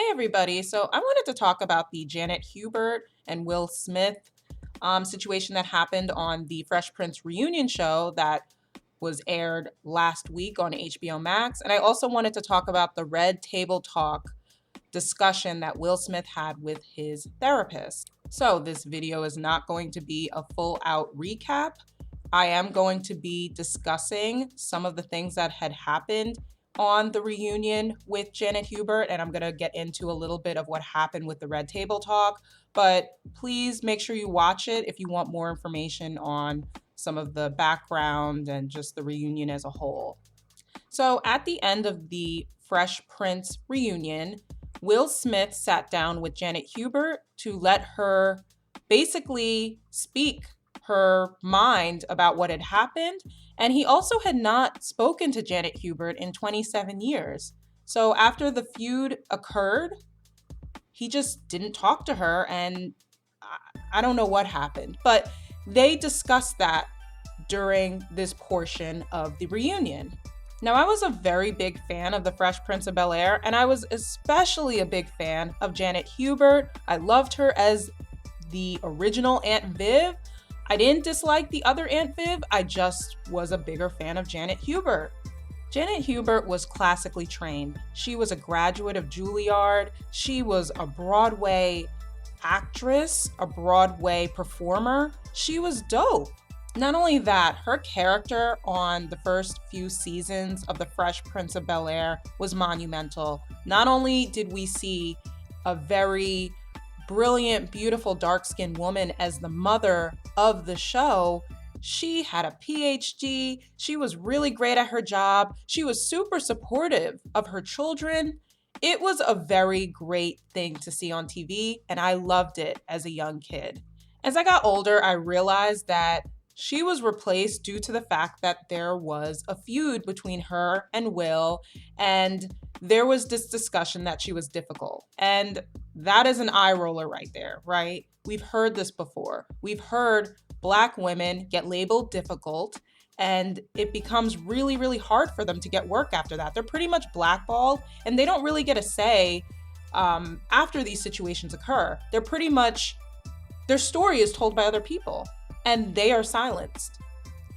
Hey everybody, so I wanted to talk about the Janet Hubert and Will Smith situation that happened on the Fresh Prince reunion show that was aired last week on HBO Max. And I also wanted to talk about the Red Table Talk discussion that Will Smith had with his therapist. So this video is not going to be a full out recap. I am going to be discussing some of the things that had happened on the reunion with Janet Hubert, and I'm going to get into a little bit of what happened with the Red Table Talk. But please make sure you watch it if you want more information on some of the background and just the reunion as a whole. So at the end of the Fresh Prince reunion, Will Smith sat down with Janet Hubert to let her basically speak her mind about what had happened. And he also had not spoken to Janet Hubert in 27 years. So after the feud occurred, he just didn't talk to her, and I don't know what happened. But they discussed that during this portion of the reunion. Now, I was a very big fan of The Fresh Prince of Bel-Air, and I was especially a big fan of Janet Hubert. I loved her as the original Aunt Viv. I didn't dislike the other Aunt Viv, I just was a bigger fan of Janet Hubert. Janet Hubert was classically trained. She was a graduate of Juilliard. She was a Broadway actress, a Broadway performer. She was dope. Not only that, her character on the first few seasons of The Fresh Prince of Bel-Air was monumental. Not only did we see a very brilliant, beautiful, dark-skinned woman as the mother of the show, she had a PhD, she was really great at her job, she was super supportive of her children. It was a very great thing to see on TV, and I loved it as a young kid. As I got older, I realized that she was replaced due to the fact that there was a feud between her and Will, and there was this discussion that she was difficult. And that is an eye roller right there, right? We've heard this before. We've heard Black women get labeled difficult, and it becomes really, really hard for them to get work after that. They're pretty much blackballed, and they don't really get a say after these situations occur. They're pretty much, their story is told by other people, and they are silenced.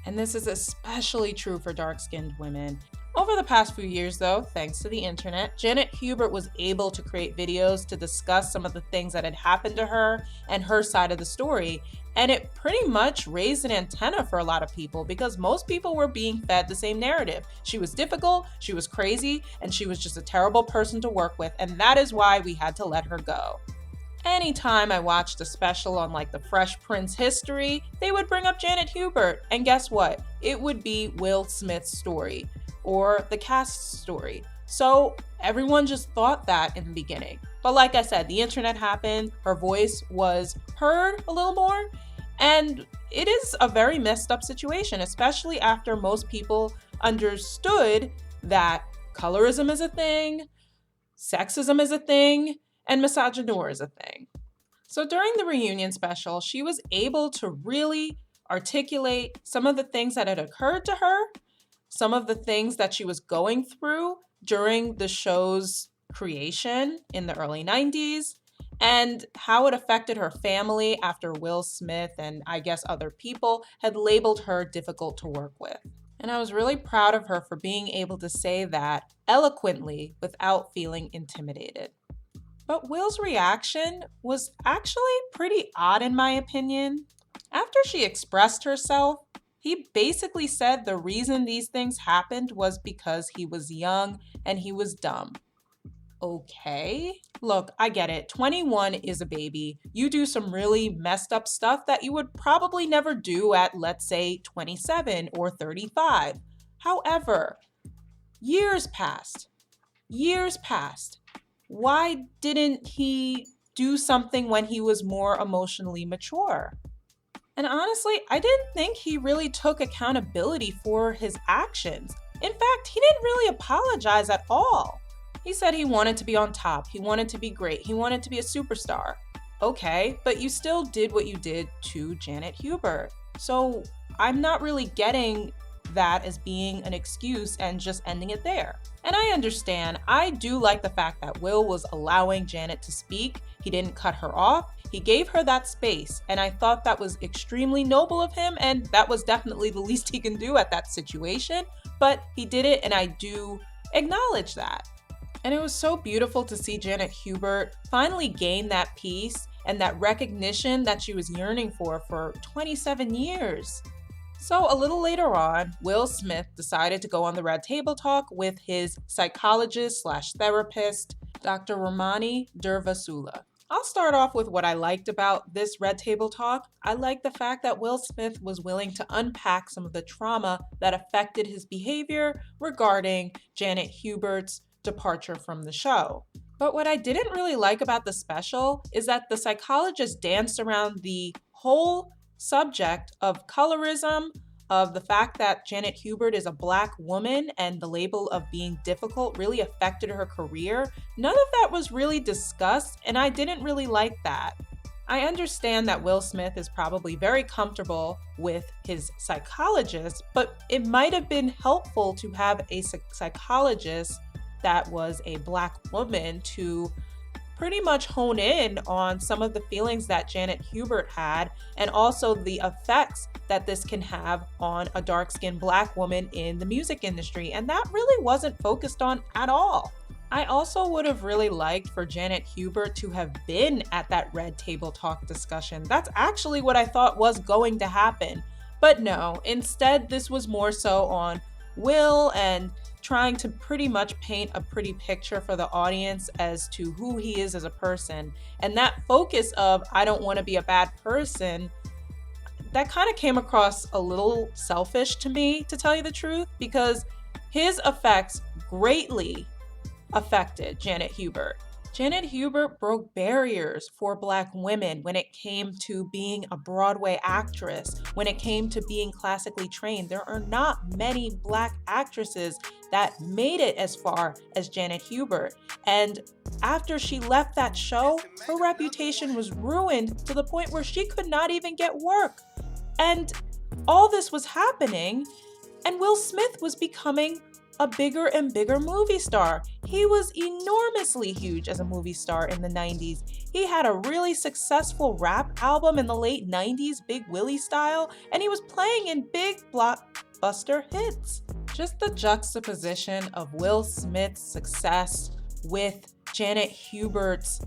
And this is especially true for dark-skinned women. Over the past few years, though, thanks to the internet, Janet Hubert was able to create videos to discuss some of the things that had happened to her and her side of the story. And it pretty much raised an antenna for a lot of people because most people were being fed the same narrative. She was difficult, she was crazy, and she was just a terrible person to work with. And that is why we had to let her go. Anytime I watched a special on like the Fresh Prince history, they would bring up Janet Hubert. And guess what? It would be Will Smith's story or the cast's story. So everyone just thought that in the beginning. But like I said, the internet happened, her voice was heard a little more, and it is a very messed up situation, especially after most people understood that colorism is a thing, sexism is a thing, and misogynoir is a thing. So during the reunion special, she was able to really articulate some of the things that had occurred to her, some of the things that she was going through during the show's creation in the early 90s, and how it affected her family after Will Smith and I guess other people had labeled her difficult to work with. And I was really proud of her for being able to say that eloquently without feeling intimidated. But Will's reaction was actually pretty odd in my opinion. After she expressed herself, he basically said the reason these things happened was because he was young and he was dumb. Okay. Look, I get it. 21 is a baby. You do some really messed up stuff that you would probably never do at, let's say, 27 or 35. However, years passed. Years passed. Why didn't he do something when he was more emotionally mature? And honestly, I didn't think he really took accountability for his actions. In fact, he didn't really apologize at all. He said he wanted to be on top, he wanted to be great, he wanted to be a superstar. Okay, but you still did what you did to Janet Hubert. So I'm not really getting that as being an excuse and just ending it there. And I understand, I do like the fact that Will was allowing Janet to speak. He didn't cut her off. He gave her that space, and I thought that was extremely noble of him, and that was definitely the least he can do at that situation, but he did it, and I do acknowledge that. And it was so beautiful to see Janet Hubert finally gain that peace and that recognition that she was yearning for 27 years. So a little later on, Will Smith decided to go on the Red Table Talk with his psychologist/therapist, Dr. Ramani Durvasula. I'll start off with what I liked about this Red Table Talk. I liked the fact that Will Smith was willing to unpack some of the trauma that affected his behavior regarding Janet Hubert's departure from the show. But what I didn't really like about the special is that the psychologist danced around the whole subject of colorism, of the fact that Janet Hubert is a Black woman and the label of being difficult really affected her career. None of that was really discussed, and I didn't really like that. I understand that Will Smith is probably very comfortable with his psychologist, but it might have been helpful to have a psychologist that was a Black woman to pretty much hone in on some of the feelings that Janet Hubert had and also the effects that this can have on a dark-skinned Black woman in the music industry. And that really wasn't focused on at all. I also would have really liked for Janet Hubert to have been at that Red Table Talk discussion. That's actually what I thought was going to happen. But no, instead this was more so on Will and trying to pretty much paint a pretty picture for the audience as to who he is as a person. And that focus of, I don't want to be a bad person, that kind of came across a little selfish to me, to tell you the truth, because his effects greatly affected Janet Hubert. Janet Hubert broke barriers for Black women when it came to being a Broadway actress, when it came to being classically trained. There are not many Black actresses that made it as far as Janet Hubert. And after she left that show, her reputation was ruined to the point where she could not even get work. And all this was happening, and Will Smith was becoming a bigger and bigger movie star. He was enormously huge as a movie star in the 90s. He had a really successful rap album in the late 90s, Big Willie style, and he was playing in big blockbuster hits. Just the juxtaposition of Will Smith's success with Janet Hubert's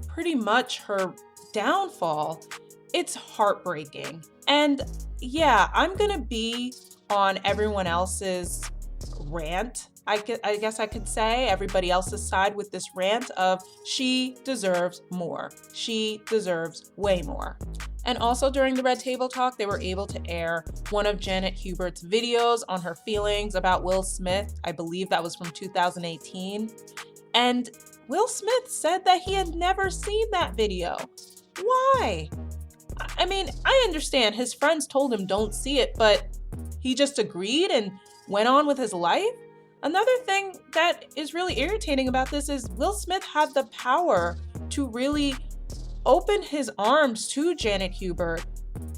pretty much her downfall, it's heartbreaking. And yeah, I'm gonna be on everyone else's rant, I guess I could say, everybody else's side with this rant of she deserves more. She deserves way more. And also during the Red Table Talk, they were able to air one of Janet Hubert's videos on her feelings about Will Smith. I believe that was from 2018. And Will Smith said that he had never seen that video. Why? I mean, I understand his friends told him don't see it, but he just agreed and went on with his life. Another thing that is really irritating about this is Will Smith had the power to really open his arms to Janet Hubert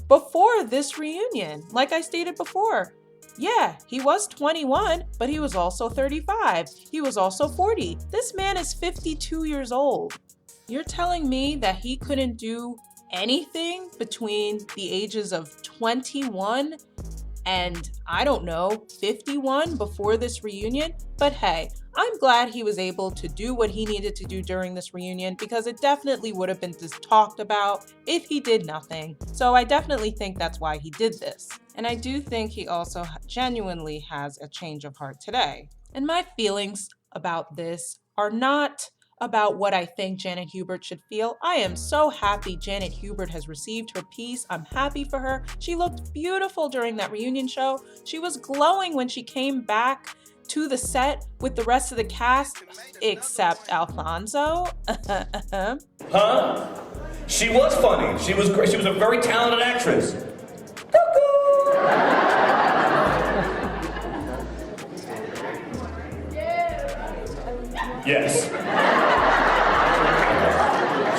before this reunion. Like I stated before, yeah, he was 21, but he was also 35. He was also 40. This man is 52 years old. You're telling me that he couldn't do anything between the ages of 21 and, I don't know, 51 before this reunion? But hey, I'm glad he was able to do what he needed to do during this reunion, because it definitely would have been just talked about if he did nothing. So I definitely think that's why he did this. And I do think he also genuinely has a change of heart today. And my feelings about this are not about what I think Janet Hubert should feel. I am so happy Janet Hubert has received her peace. I'm happy for her. She looked beautiful during that reunion show. She was glowing when she came back to the set with the rest of the cast, except Alfonso. Huh? She was funny. She was great. She was a very talented actress. Cuckoo! Yes.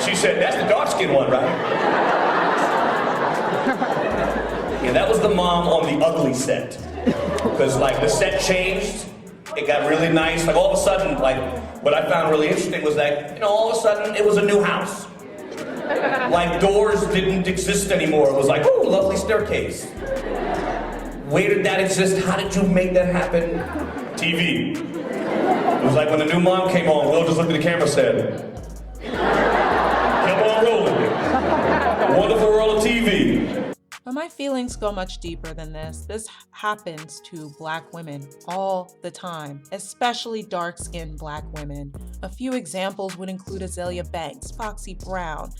She said, that's the dark-skinned one, right? Yeah, that was the mom on the ugly set. because like the set changed. It got really nice. Like all of a sudden, like what I found really interesting was that, all of a sudden it was a new house. Like doors didn't exist anymore. It was like, oh, lovely staircase. Where did that exist? How did you make that happen? TV. It was like when the new mom came on, Will just looked at the camera and said, kept on rolling. Wonderful world of TV. But my feelings go much deeper than this. This happens to Black women all the time, especially dark-skinned Black women. A few examples would include Azalea Banks, Foxy Brown.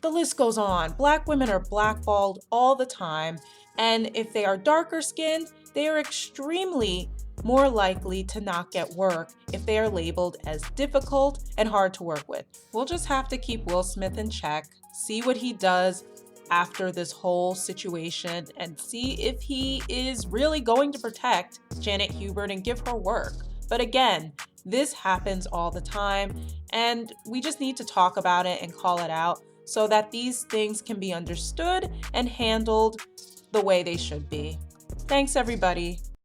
The list goes on. Black women are blackballed all the time, and if they are darker skinned, they are extremely more likely to not get work if they are labeled as difficult and hard to work with. We'll just have to keep Will Smith in check, see what he does after this whole situation, and see if he is really going to protect Janet Hubert and give her work. But again, this happens all the time, and we just need to talk about it and call it out so that these things can be understood and handled the way they should be. Thanks, everybody.